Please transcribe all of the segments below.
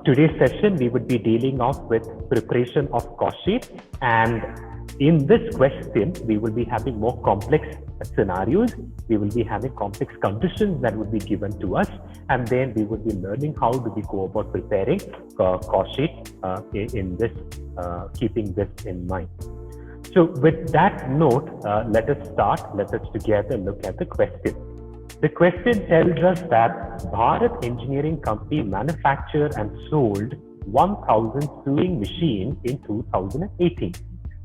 Today's session, we would be dealing off with preparation of cost sheet, and in this question, we will be having more complex scenarios. We will be having complex conditions that would be given to us, and then we would be learning how do we go about preparing cost sheet in this, keeping this in mind. So with that note, let us start. Let us together look at the question. The question tells us that Bharat Engineering Company manufactured and sold 1,000 sewing machines in 2018.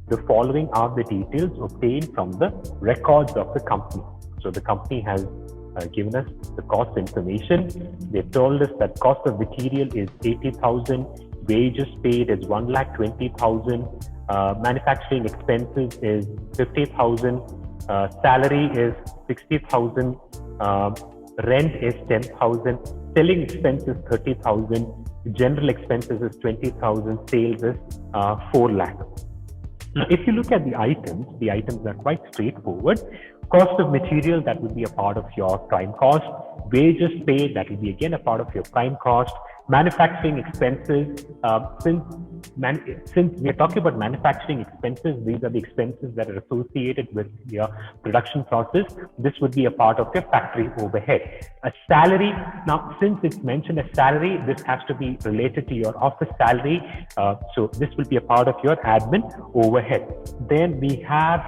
The following are the details obtained from the records of the company. So the company has given us the cost information. They've told us that cost of material is 80,000, wages paid is 1,20,000, manufacturing expenses is 50,000, salary is 60,000, rent is 10,000, selling expenses 30,000, general expenses is 20,000, sales is 4 lakh. Now, if you look at the items are quite straightforward. Cost of material, that would be a part of your prime cost. Wages paid, that will be again a part of your prime cost. Manufacturing expenses, since we are talking about manufacturing expenses, these are the expenses that are associated with your production process. This would be a part of your factory overhead. A salary, now since it's mentioned as salary, this has to be related to your office salary. So this will be a part of your admin overhead. Then we have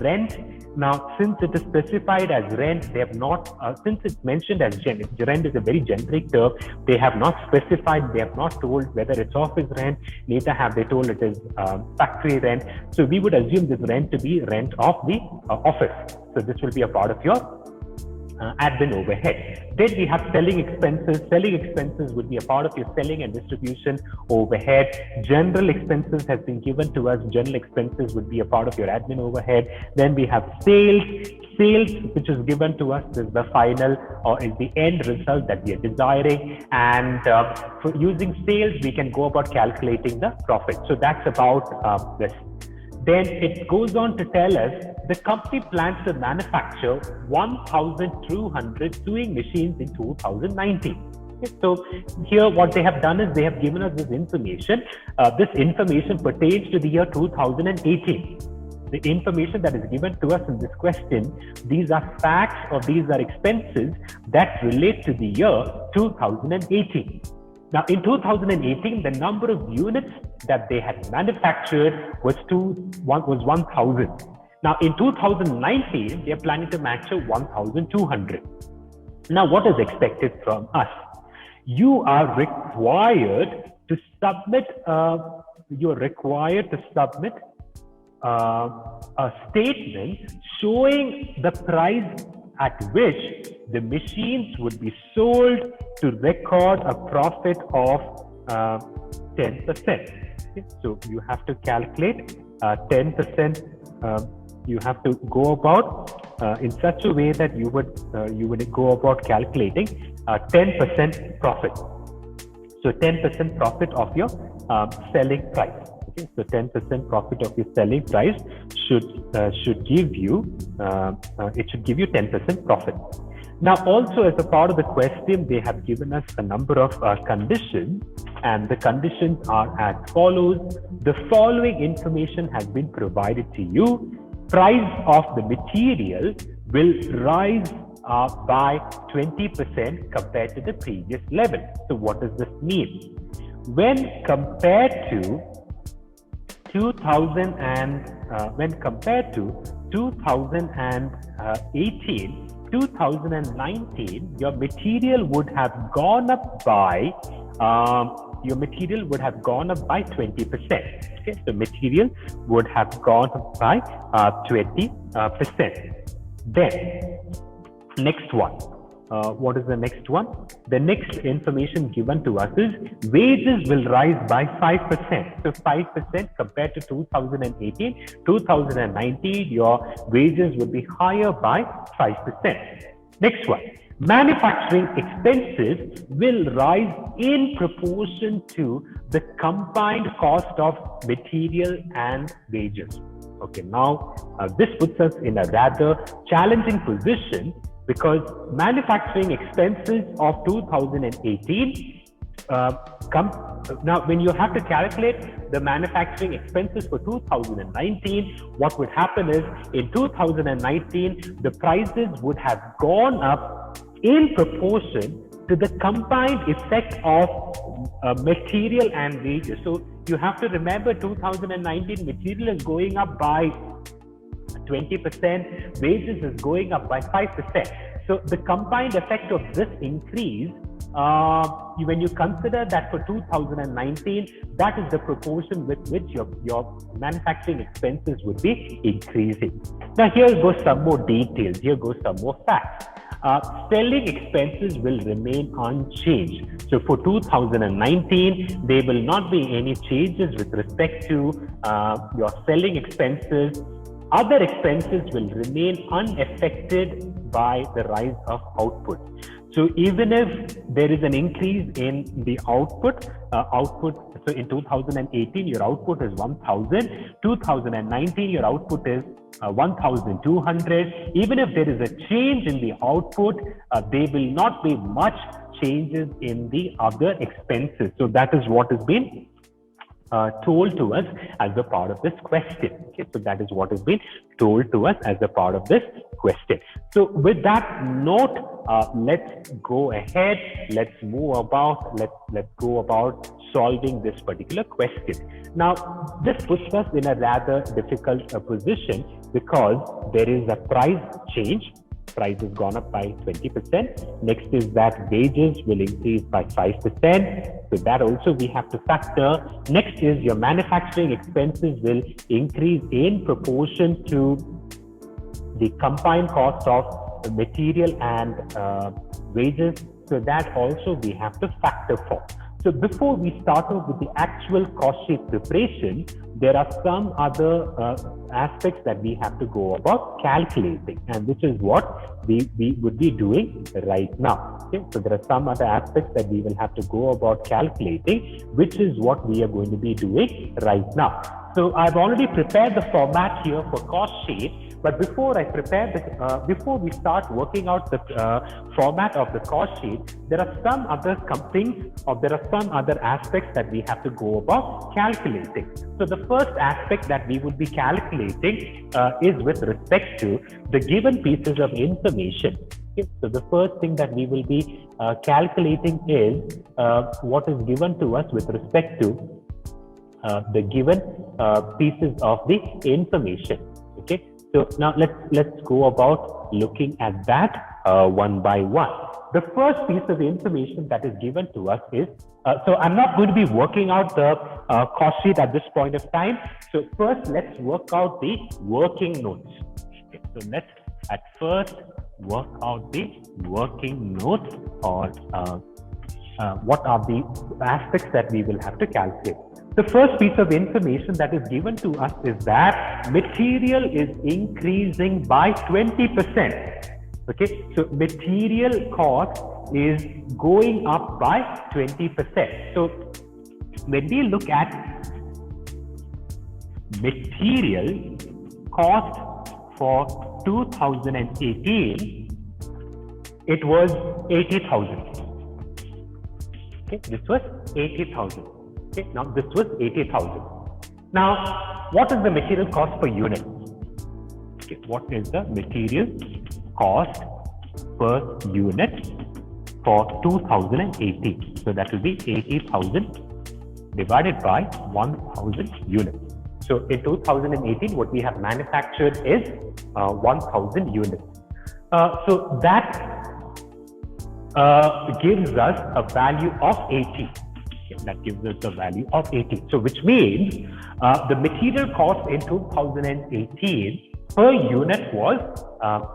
rent. Now, since it is specified as rent, they have not, since it's mentioned as rent is a very generic term, they have not specified, they have not told whether it's office rent, neither have they told it is factory rent. So we would assume this rent to be rent of the office. So this will be a part of your admin overhead. Then we have selling expenses. Selling expenses would be a part of your selling and distribution overhead. General expenses has been given to us. General expenses would be a part of your admin overhead. Then we have sales. Sales, which is given to us, is the final or is the end result that we are desiring. And for using sales, we can go about calculating the profit. So that's about this. Then it goes on to tell us the company plans to manufacture 1,200 sewing machines in 2019. Okay, so here what they have done is they have given us this information. This information pertains to the year 2018. The information that is given to us in this question, these are facts or these are expenses that relate to the year 2018. Now, in 2018, the number of units that they had manufactured was 1,000. Now, in 2019, they are planning to manufacture 1,200. Now, what is expected from us? You are required to submit. A statement showing the price at which the machines would be sold to record a profit of 10%. Okay? So you have to calculate 10%. You have to go about in such a way that you would go about calculating 10% profit. So 10% profit of your selling price. Okay? So 10% profit of your selling price should give you 10% profit. Now, also as a part of the question, they have given us a number of conditions, and the conditions are as follows. The following information has been provided to you. Price of the material will rise by 20% compared to the previous level. So what does this mean? When compared to 2018, your material would have gone up by 20%. Okay, so material would have gone up by 20%. Then next one. What is the next one? The next information given to us is wages will rise by 5%. So 5% compared to 2018, 2019, your wages would be higher by 5%. Next one. Manufacturing expenses will rise in proportion to the combined cost of material and wages. Okay, now this puts us in a rather challenging position, because manufacturing expenses of 2018 Now, when you have to calculate the manufacturing expenses for 2019, what would happen is in 2019, the prices would have gone up in proportion to the combined effect of material and wages. So you have to remember 2019 material is going up by 20%, wages is going up by 5%. So the combined effect of this increase, when you consider that for 2019, that is the proportion with which your manufacturing expenses would be increasing. Now here goes some more details, here goes some more facts. Selling expenses will remain unchanged. So for 2019, there will not be any changes with respect to your selling expenses. Other expenses will remain unaffected by the rise of output. So even if there is an increase in the output, so in 2018, your output is 1,000, 2019, your output is 1,200. Even if there is a change in the output, there will not be much changes in the other expenses. So that is what has been told to us as a part of this question. Okay, so that is what has been told to us as a part of this question. So with that note, let's go ahead. Let's move about. Let's go about solving this particular question. Now, this puts us in a rather difficult position because there is a price change. Price has gone up by 20%. Next is that wages will increase by 5%. So that also we have to factor. Next is your manufacturing expenses will increase in proportion to the combined cost of material and wages. So that also we have to factor for. So before we start off with the actual cost sheet preparation, there are some other aspects that we have to go about calculating, and which is what we would be doing right now. Okay? So there are some other aspects that we will have to go about calculating, which is what we are going to be doing right now. So I've already prepared the format here for cost sheet. But before I prepare this, before we start working out the format of the cost sheet, there are some other things, or there are some other aspects that we have to go about calculating. So the first aspect that we would be calculating is with respect to the given pieces of information. Okay? So the first thing that we will be calculating is what is given to us with respect to the given pieces of the information. Okay. So now let's go about looking at that one by one. The first piece of information that is given to us is, so I'm not going to be working out the cost sheet at this point of time. So first let's work out the working notes. Okay, so let's at first work out the working notes, or what are the aspects that we will have to calculate. The first piece of information that is given to us is that material is increasing by 20%. Okay, so material cost is going up by 20%. So when we look at material cost for 2018, it was 80,000. Okay, this was 80,000. Okay, now this was 80,000. Now, what is the material cost per unit? Okay, what is the material cost per unit for 2018? So that will be 80,000 divided by 1,000 units. So in 2018, what we have manufactured is 1,000 units. So that gives us a value of 80. That gives us the value of 80. So which means the material cost in 2018 per unit was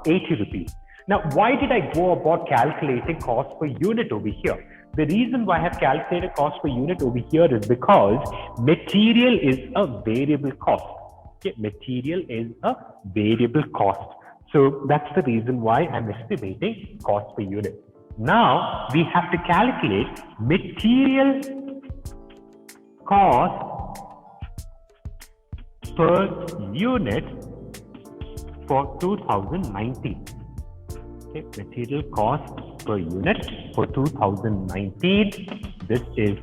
80 rupees. Now, why did I go about calculating cost per unit over here? The reason why I have calculated cost per unit over here is because material is a variable cost. Okay, material is a variable cost. So that's the reason why I'm estimating cost per unit. Now, we have to calculate material cost per unit for 2019. Okay, material cost per unit for 2019. This is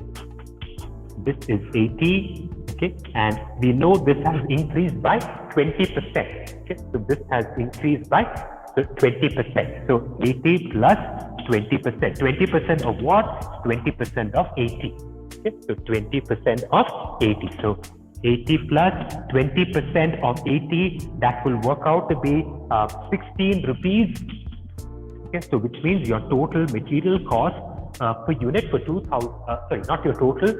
80. Okay, and we know this has increased by 20%. Okay, so this has increased by 20%. So 80 plus 20%. 20% of what? 20% of 80. Okay, so 20% of 80. So 80 plus 20% of 80, that will work out to be 16 rupees. Okay, so which means your total material cost per unit for 2000, sorry, not your total,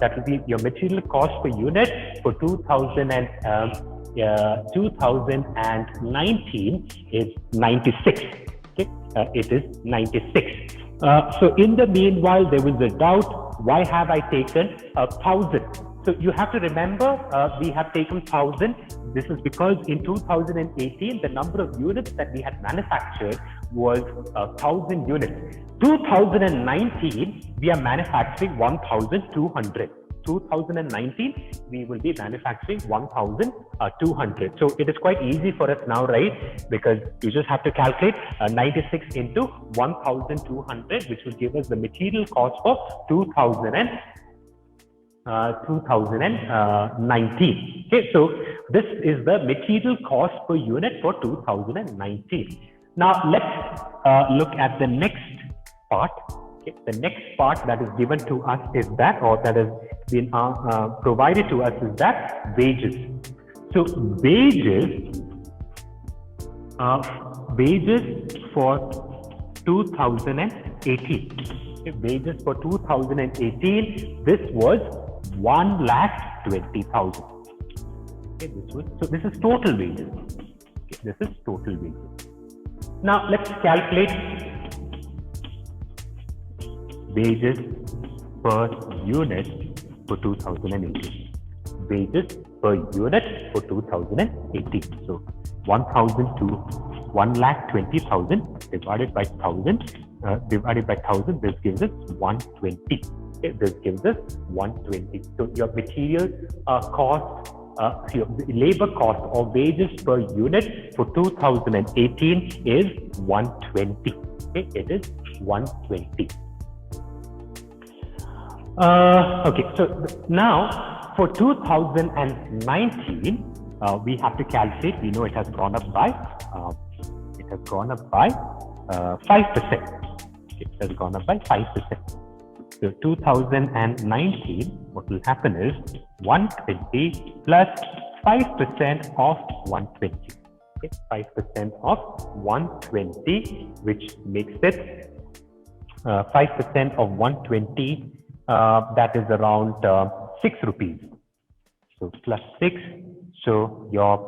that will be your material cost per unit for 2019 is 96. Okay, it is 96. So in the meanwhile, there was a doubt, why have I taken 1,000? So you have to remember, we have taken 1,000. This is because in 2018, the number of units that we had manufactured was 1,000 units. 2019, we are manufacturing 1,200. 2019, we will be manufacturing 1,200. So it is quite easy for us now, right? Because you just have to calculate 96 into 1,200, which will give us the material cost for 2019. Okay, so this is the material cost per unit for 2019. Now let's look at the next part. Okay, the next part that is given to us is that, or that has been provided to us, is that wages. So wages for 2018. Okay, wages for 2018. This was 1,20,000. Okay, this is total wages. Okay, this is total wages. Now let's calculate wages per unit for 2018. Wages per unit for 2018. So 1,20,000 divided by 1,000 divided by 1,000. This gives us 120. Okay, this gives us 120. So your material cost, your labor cost or wages per unit for 2018 is 120. Okay, it is 120. Okay, so now for 2019, we have to calculate. We know it has gone up by 5%. It has gone up by 5%. So 2019, what will happen is 120 plus 5% of 120. Okay, 5% of 120, which makes it 5% of 120. That is around 6 rupees. So plus 6. So your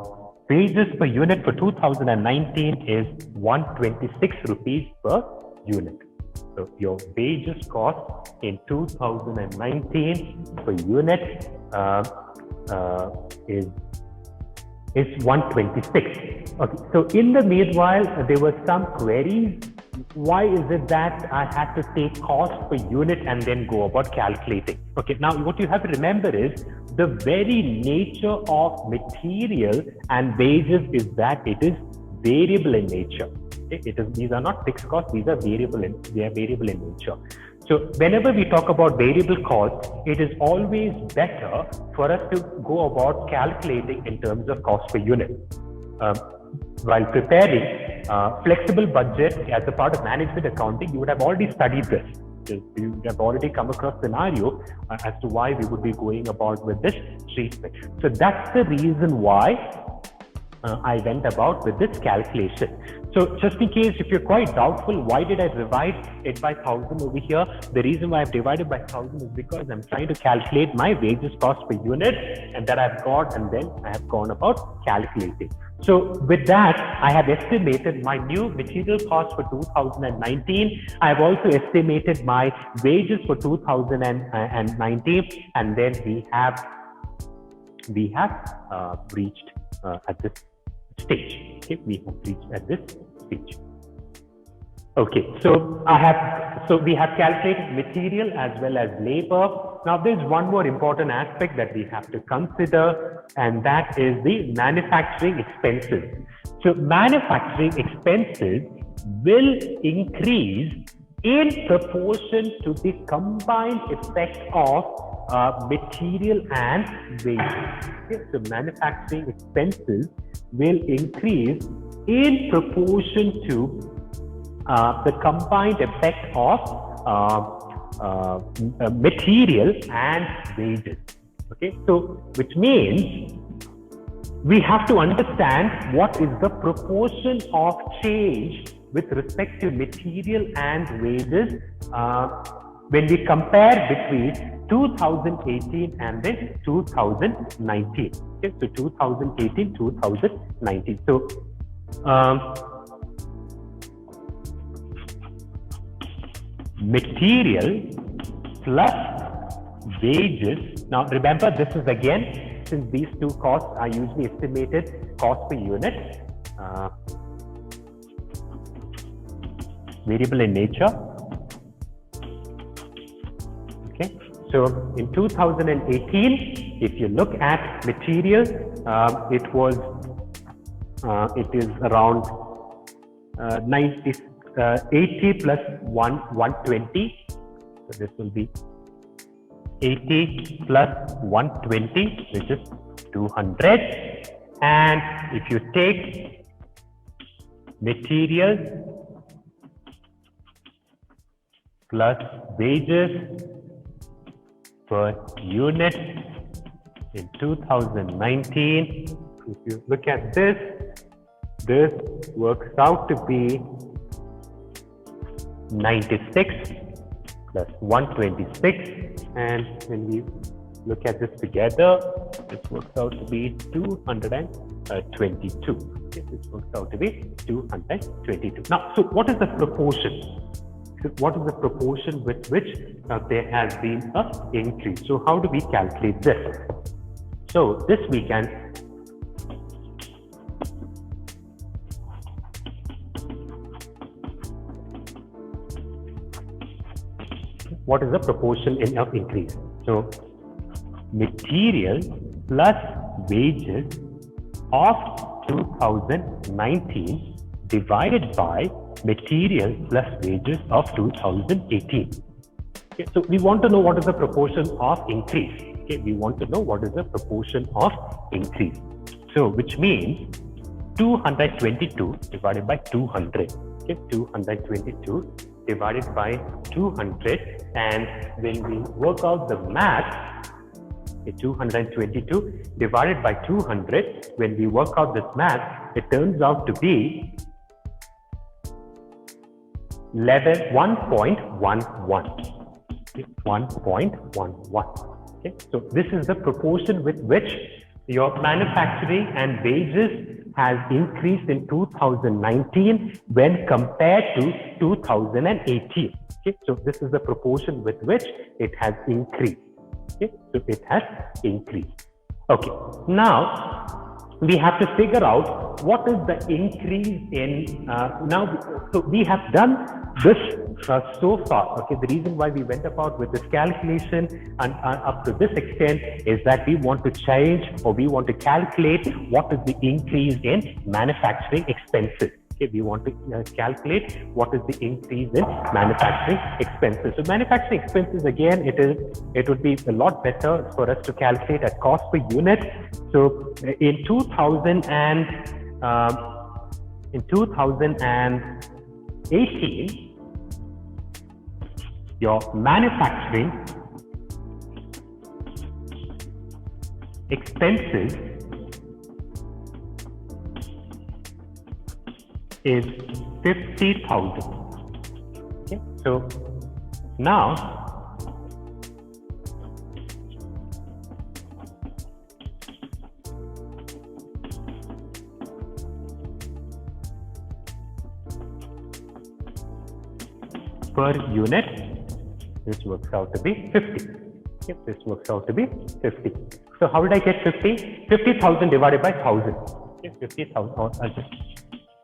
wages per unit for 2019 is 126 rupees per unit. So your wages cost in 2019 per unit is 126. Okay. So in the meanwhile, there were some queries. Why is it that I had to take cost per unit and then go about calculating? Okay, now what you have to remember is the very nature of material and wages is that it is variable in nature. Okay? These are not fixed costs; these are variable in nature. So whenever we talk about variable costs, it is always better for us to go about calculating in terms of cost per unit. While preparing flexible budget as a part of management accounting, you would have already studied this. You would have already come across scenario as to why we would be going about with this treatment. So that's the reason why I went about with this calculation. So just in case if you're quite doubtful, why did I divide it by 1,000 over here? The reason why I've divided by 1,000 is because I'm trying to calculate my wages cost per unit, and that I've got, and then I have gone about calculating. So with that, I have estimated my new material cost for 2019. I have also estimated my wages for 2019, and then we have reached at this stage. Okay, we have reached at this stage. Okay, so we have calculated material as well as labor. Now there's one more important aspect that we have to consider, and that is the manufacturing expenses. So manufacturing expenses will increase in proportion to the combined effect of material and wages. Okay? So manufacturing expenses will increase in proportion to the combined effect of material and wages. Okay, so which means we have to understand what is the proportion of change with respect to material and wages when we compare between 2018 and then 2019. Okay, so 2018, 2019. So material plus wages. Now remember, this is again, since these two costs are usually estimated cost per unit, variable in nature. Okay, so in 2018, if you look at material, it is around 80 plus 120. So this will be 80 plus 120, which is 200. And if you take materials plus wages per unit in 2019, if you look at this works out to be 96 plus 126, and when we look at this together, this works out to be 222. Okay, this works out to be 222. Now, so what is the proportion? What is the proportion with which there has been an increase? So how do we calculate this? So this we can what is the proportion of increase? So material plus wages of 2019 divided by material plus wages of 2018. Okay, so we want to know what is the proportion of increase. Okay, we want to know what is the proportion of increase. So which means 222 divided by 200. Okay, 222 divided by 200, and when we work out the math, 222 divided by 200, when we work out this math, it turns out to be 1.11. Okay, 1.11. Okay, so this is the proportion with which your manufacturing and wages has increased in 2019 when compared to 2018. Okay, so this is the proportion with which it has increased. Okay, so it has increased. Okay, now we have to figure out what is the increase in so we have done this so far. Okay, the reason why we went about with this calculation and up to this extent is that we want to change, or we want to calculate what is the increase in manufacturing expenses. Okay, we want to calculate what is the increase in manufacturing expenses. So manufacturing expenses, again, it would be a lot better for us to calculate at cost per unit. So in 2018, your manufacturing expenses is 50,000. Okay, so now per unit, this works out to be 50. Okay, this works out to be 50. So how did I get 50? 50,000 divided by 1,000. Okay, 50,000. I'll just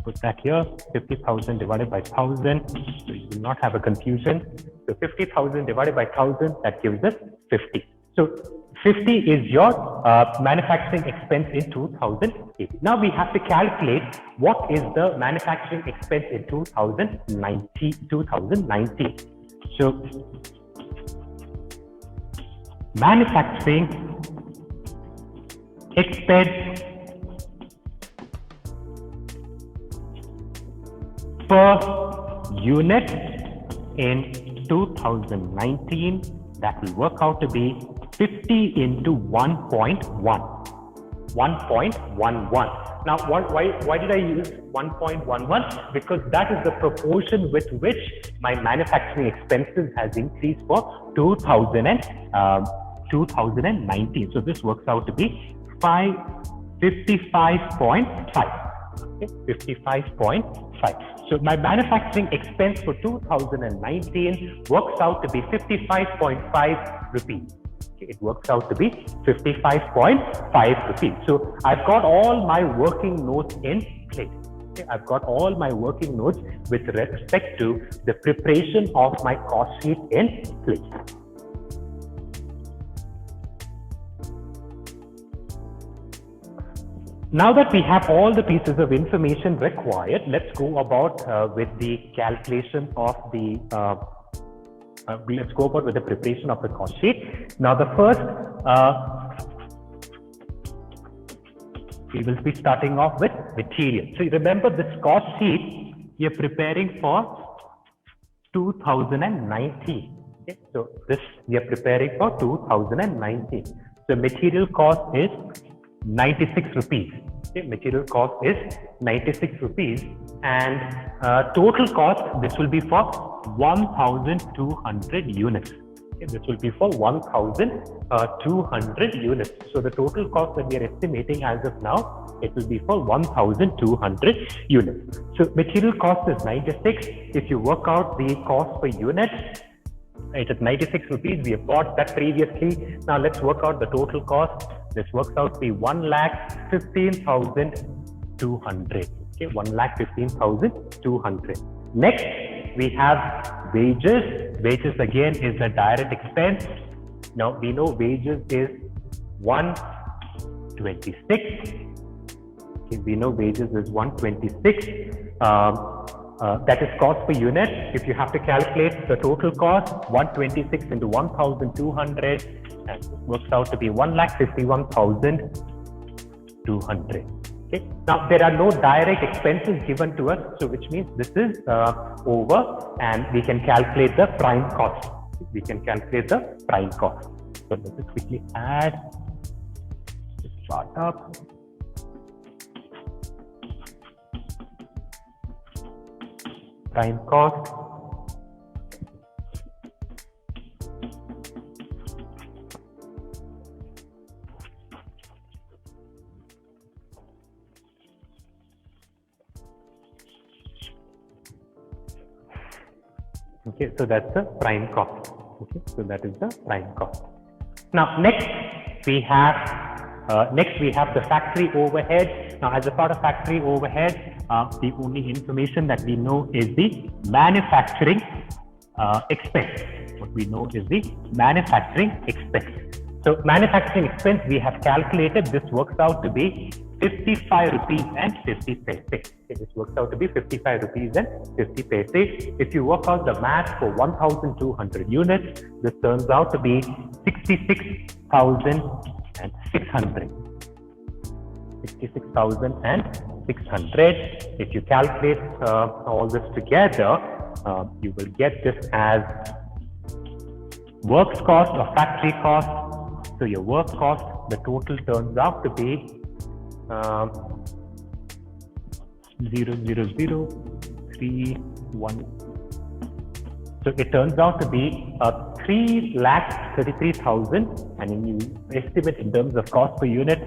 put that here. 50,000 divided by 1,000. So you will not have a confusion. So 50,000 divided by 1,000, that gives us 50. So 50 is your manufacturing expense in 2018. Now we have to calculate what is the manufacturing expense in 2019. So manufacturing expense per unit in 2019, that will work out to be 50 into 1.1. 1.11. Now, why did I use 1.11? Because that is the proportion with which my manufacturing expenses has increased for 2019. So this works out to be 55.5. Okay, 55.5. So my manufacturing expense for 2019 works out to be 55.5 rupees. It works out to be 55.5 rupees. So I've got all my working notes in place. Okay, I've got all my working notes with respect to the preparation of my cost sheet in place. Now that we have all the pieces of information required, let's go about with the calculation of the let's go about with the preparation of the cost sheet. Now the first, we will be starting off with material. So remember, this cost sheet you're preparing for 2019. Okay? So this we are preparing for 2019. So material cost is 96 rupees. Okay? Material cost is 96 rupees, and total cost, this will be for 1,200 units. Okay, this will be for 1,200 units. So the total cost that we are estimating as of now, it will be for 1,200 units. So material cost is 96. If you work out the cost per unit, it is 96 rupees. We have got that previously. Now let's work out the total cost. This works out to be 1,15,200. Okay, 1,15,200. Next, we have wages. Wages again is a direct expense. Now we know wages is 126. Okay, we know wages is 126. That is cost per unit. If you have to calculate the total cost, 126 into 1,200, and it works out to be 1,51,200. Okay. Now there are no direct expenses given to us, so which means this is over, and we can calculate the prime cost. We can calculate the prime cost. So let us quickly add this chart up. Prime cost. Okay, so that's the prime cost. Okay, so that is the prime cost. Now next we have the factory overhead. Now as a part of factory overhead, the only information that we know is the manufacturing expense. What we know is the manufacturing expense. So manufacturing expense we have calculated. This works out to be 55 rupees and 50 paise. Okay, this works out to be 55 rupees and 50 paise. If you work out the math for 1,200 units, this turns out to be 66,600. 66,600. If you calculate all this together, you will get this as works cost or factory cost. So your work cost, the total turns out to be 0.00331. So it turns out to be 3,33,000, and when you estimate in terms of cost per unit,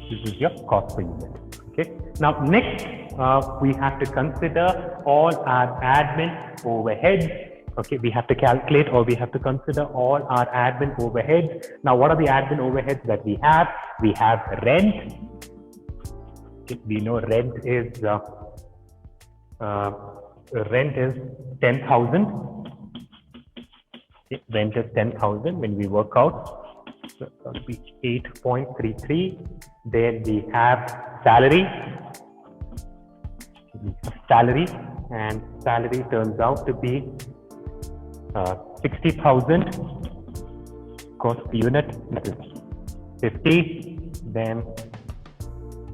this is your cost per unit. Okay. Now next, we have to consider all our admin overheads. Okay, we have to calculate, or we have to consider all our admin overheads. Now, what are the admin overheads that we have? We have rent. We know rent is 10,000. Rent is 10,000. When we work out, so that'll be 8.33. Then we have salary. And salary turns out to be 60,000. Cost per unit, that is 50. Then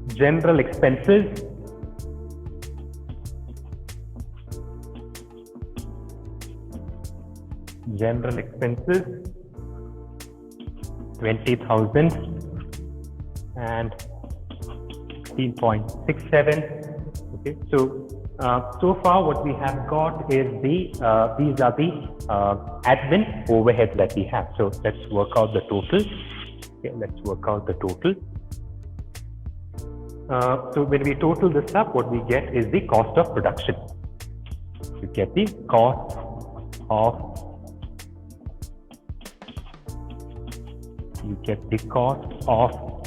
general expenses. General expenses 20,000 and 16.67. Okay, so far what we have got is these are the admin overheads that we have. So let's work out the total. Okay, let's work out the total. So when we total this up, what we get is the cost of production. You get the cost of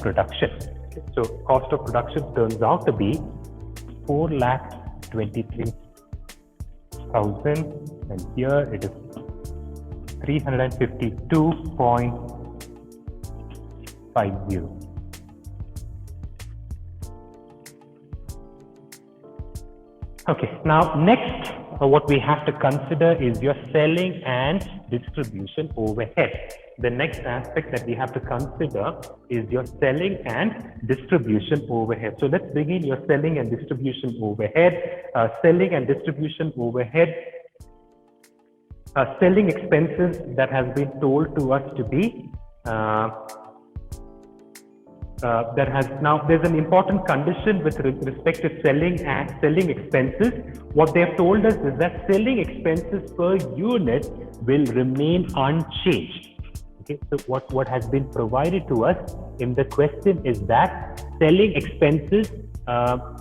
production. Okay, so cost of production turns out to be 4,23,000, and here it is 352.50. Okay, now next what we have to consider is your selling and distribution overhead. The next aspect that we have to consider is your selling and distribution overhead. So let's begin your selling and distribution overhead. Selling and distribution overhead, selling expenses that has been told to us to be there's an important condition with respect to selling and selling expenses. What they have told us is that selling expenses per unit will remain unchanged. Okay, so what has been provided to us in the question is that selling expenses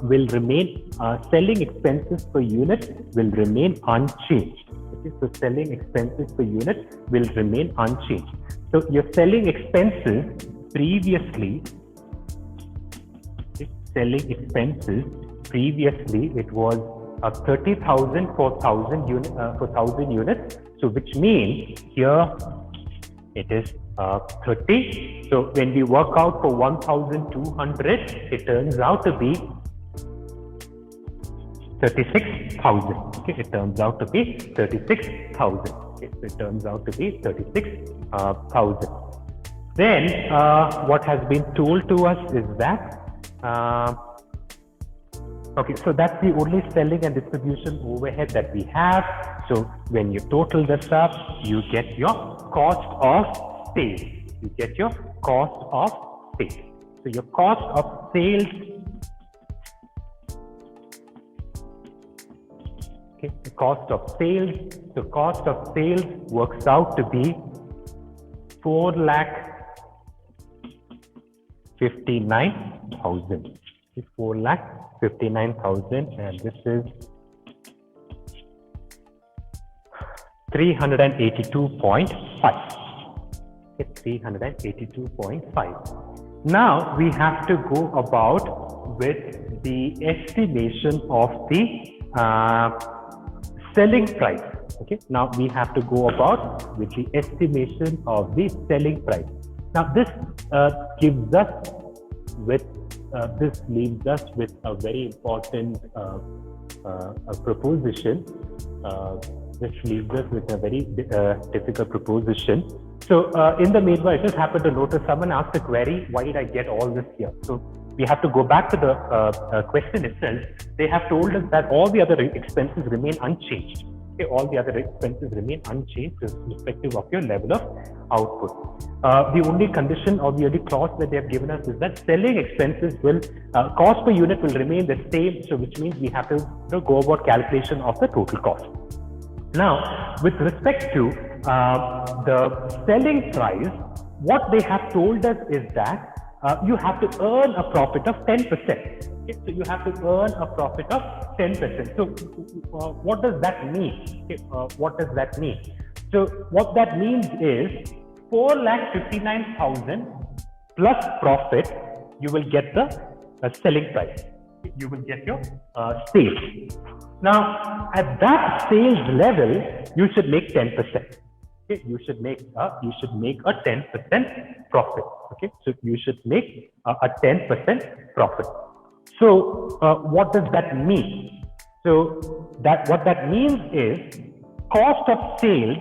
will remain, selling expenses per unit will remain unchanged. Okay, so selling expenses per unit will remain unchanged. So your selling expenses previously, it was 30,000 for 1,000 units. So which means here it is 30. So when we work out for 1,200, it turns out to be 36,000. Okay, it turns out to be 36,000. Okay, so it turns out to be 36,000. Then what has been told to us is that okay, so that's the only selling and distribution overhead that we have. So when you total this up, you get your cost of sales. You get your cost of sales. So your cost of sales, okay, the cost of sales. So cost of sales works out to be 4,59,000. 4,59,000, and this is 382.5. Okay, 382.5. Now we have to go about with the estimation of the selling price. Okay, now we have to go about with the estimation of the selling price. Now this gives us with this leaves us with a very important proposition. This leaves us with a very difficult proposition. So in the meanwhile, I just happened to notice someone asked a query, why did I get all this here? So we have to go back to the question itself. They have told us that all the other expenses remain unchanged. Okay, all the other expenses remain unchanged irrespective of your level of output. The only condition or the only clause that they have given us is that selling expenses will, cost per unit will remain the same. So which means we have to go about calculation of the total cost. Now, with respect to the selling price, what they have told us is that you have to earn a profit of 10%. Okay? So you have to earn a profit of 10%. So what does that mean? Okay, what does that mean? So what that means is 4,59,000 plus profit, you will get the selling price. You will get your sales. Now, at that sales level, you should make 10%. Okay, you should make a 10% profit. Okay, so you should make a 10% profit. So what does that mean? So what that means is cost of sales.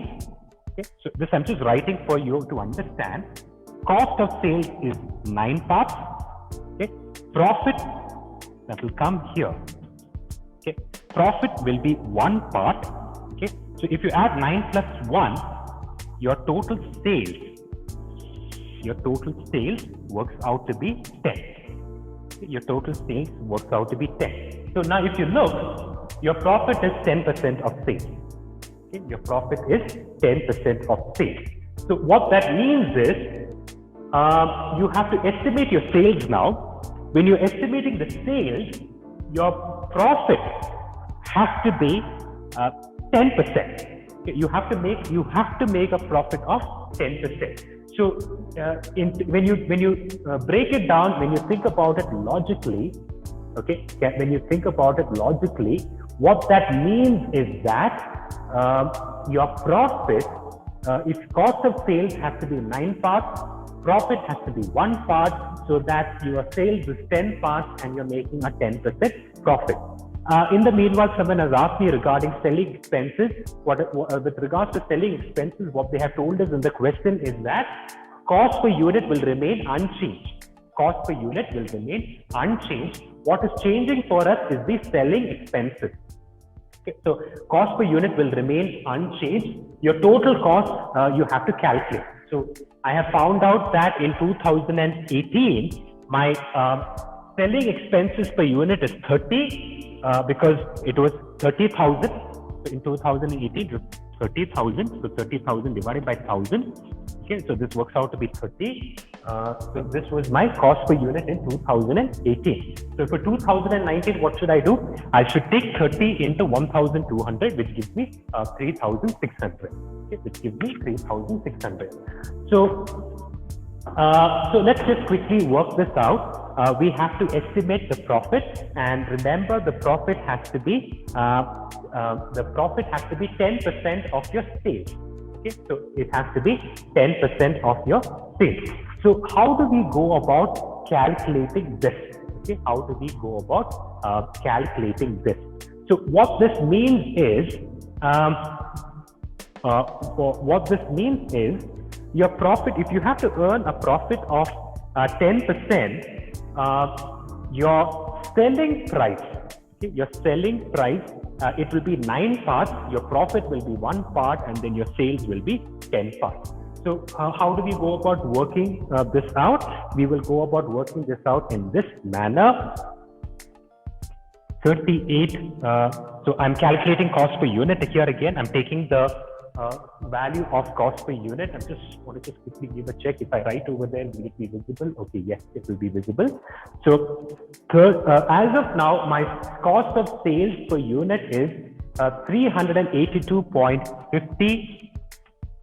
Okay, so this I'm just writing for you to understand. Cost of sales is 9 parts. Okay, profit that will come here. Okay, profit will be 1 part. Okay, so if you add 9 plus 1, your total sales works out to be 10. Your total sales works out to be 10. So now if you look, your profit is 10% of sales. Okay, your profit is 10% of sales. So what that means is you have to estimate your sales now. When you're estimating the sales, your profit has to be 10%. Okay, you have to make a profit of 10%. So when you break it down, when you think about it logically, okay, when you think about it logically, what that means is that your profit, if cost of sales has to be 9 parts, profit has to be 1 part, so that your sales is 10 parts and you're making a 10% profit. In the meanwhile, someone has asked me regarding selling expenses. With regards to selling expenses, what they have told us in the question is that cost per unit will remain unchanged. Cost per unit will remain unchanged. What is changing for us is the selling expenses. Okay, so cost per unit will remain unchanged. Your total cost you have to calculate. So I have found out that in 2018, my selling expenses per unit is 30 because it was 30,000. So in 2018, it was 30,000. So 30,000 divided by 1,000. Okay, so this works out to be 30. So this was my cost per unit in 2018. So for 2019, what should I do? I should take 30 into 1,200, which gives me 3,600. Okay, which gives me 3,600. So let's just quickly work this out. We have to estimate the profit, and remember the profit has to be 10% of your sales. Okay, so it has to be 10% of your sales. So how do we go about calculating this? Okay, how do we go about calculating this? So what this means is, your profit, if you have to earn a profit of 10%, your selling price, okay, it will be 9 parts, your profit will be 1 part, and then your sales will be 10 parts. So how do we go about working this out? We will go about working this out in this manner. 38, so I'm calculating cost per unit here again. I'm taking the value of cost per unit. I just want to quickly give a check. If I write over there, will it be visible? Okay, yes, it will be visible. So as of now, my cost of sales per unit is 382.50.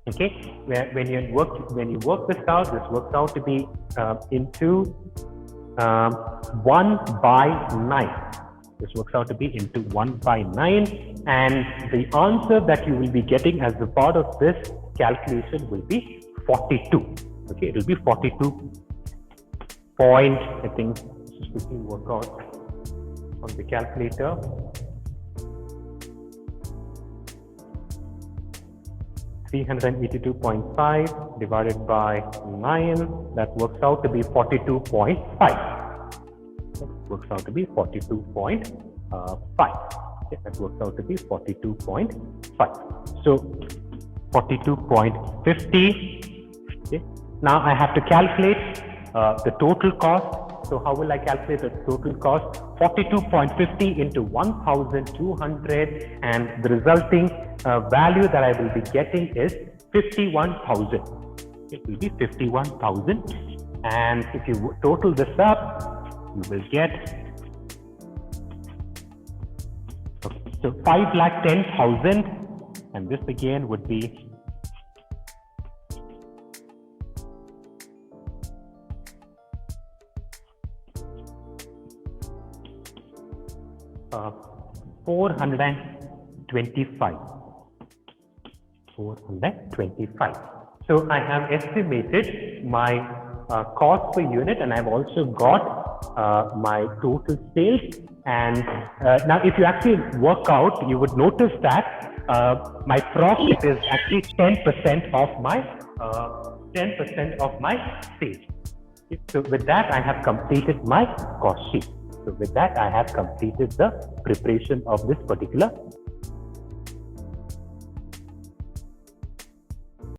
Okay, when you work this out, this works out to be into 1 by 9. This works out to be into 1 by 9, and the answer that you will be getting as a part of this calculation will be 42. Okay, it will be 42 point. I think just quickly work out on the calculator. $382.5 divided by 9, that works out to be 42.5. Works out to be 42.5. Okay, that works out to be 42.5. So 42.50. Okay. Now I have to calculate the total cost. So how will I calculate the total cost? 42.50 into 1,200, and the resulting value that I will be getting is 51,000. It will be 51,000, and if you total this up, you will get, okay, so 5,10,000, and this again would be 425. 425. So I have estimated my cost per unit, and I've also got my total sales. And now if you actually work out, you would notice that my profit is actually 10% of my 10% of my sales. So with that, I have completed my cost sheet. So with that, I have completed the preparation of this particular